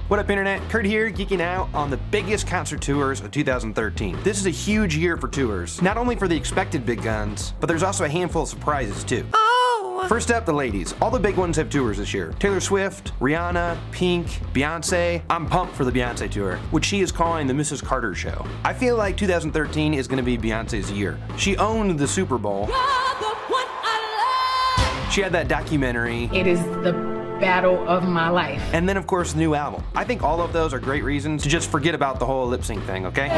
What up, Internet? Kurt here, geeking out on the biggest concert tours of 2013. This is a huge year for tours, not only for the expected big guns, but there's also a handful of surprises too. First up, the ladies. All the big ones have tours this year. Taylor Swift, Rihanna, Pink, Beyonce. I'm pumped for the Beyonce tour, which she is calling the Mrs. Carter Show. I feel like 2013 is going to be Beyonce's year. She owned the Super Bowl. She had that documentary. It is the battle of my life. And then, of course, the new album. I think all of those are great reasons to just forget about the whole lip sync thing, okay?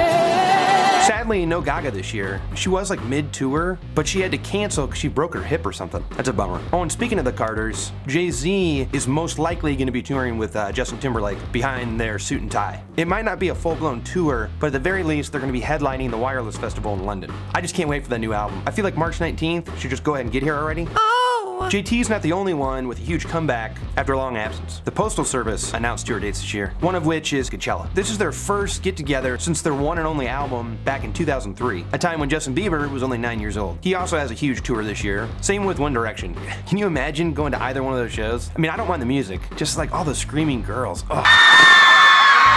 Sadly, no Gaga this year. She was like mid-tour, but she had to cancel because she broke her hip or something. That's a bummer. Oh, and speaking of the Carters, Jay-Z is most likely going to be touring with Justin Timberlake behind their suit and tie. It might not be a full-blown tour, but at the very least, they're going to be headlining the Wireless Festival in London. I just can't wait for the new album. I feel like March 19th should just go ahead and get here already. JT's not the only one with a huge comeback after a long absence. The Postal Service announced tour dates this year, one of which is Coachella. This is their first get-together since their one and only album back in 2003, a time when Justin Bieber was only 9 years old. He also has a huge tour this year. Same with One Direction. Can you imagine going to either one of those shows? I mean, I don't mind the music, just like all the screaming girls. Ugh.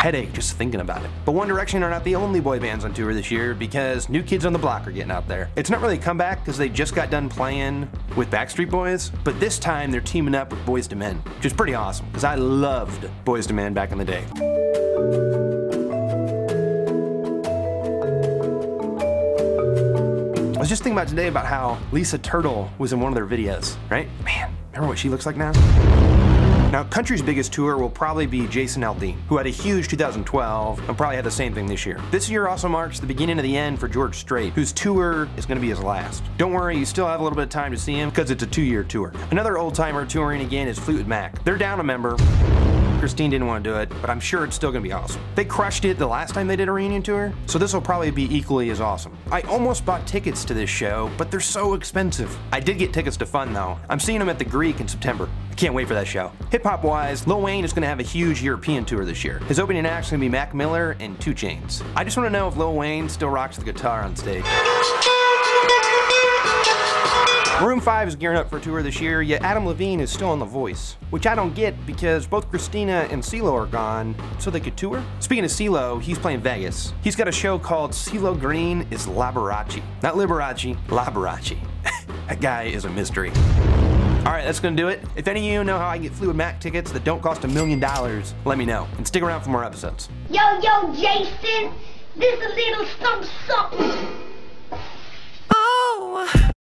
Headache just thinking about it. But One Direction are not the only boy bands on tour this year because New Kids on the Block are getting out there. It's not really a comeback because they just got done playing with Backstreet Boys, but this time they're teaming up with Boyz II Men, which is pretty awesome because I loved Boyz II Men back in the day. I was just thinking about today about how Lisa Turtle was in one of their videos, right? Man, remember what she looks like now? Now, country's biggest tour will probably be Jason Aldean, who had a huge 2012 and probably had the same thing this year. This year also marks the beginning of the end for George Strait, whose tour is going to be his last. Don't worry, you still have a little bit of time to see him because it's a 2-year tour. Another old-timer touring again is Fleetwood Mac. They're down a member. Christine didn't want to do it, but I'm sure it's still gonna be awesome. They crushed it the last time they did a reunion tour, so this will probably be equally as awesome. I almost bought tickets to this show, but they're so expensive. I did get tickets to Fun though. I'm seeing them at the Greek in September. I can't wait for that show. Hip-hop wise, Lil Wayne is gonna have a huge European tour this year. His opening act's gonna be Mac Miller and 2 Chainz. I just wanna know if Lil Wayne still rocks the guitar on stage. Maroon 5 is gearing up for a tour this year, yet Adam Levine is still on The Voice, which I don't get because both Christina and CeeLo are gone, so they could tour? Speaking of CeeLo, he's playing Vegas. He's got a show called CeeLo Green is Liberace. Not Liberace, Liberace. That guy is a mystery. Alright, that's gonna do it. If any of you know how I can get Fleetwood Mac tickets that don't cost $1 million, let me know. And stick around for more episodes. Yo, Jason, this a little something.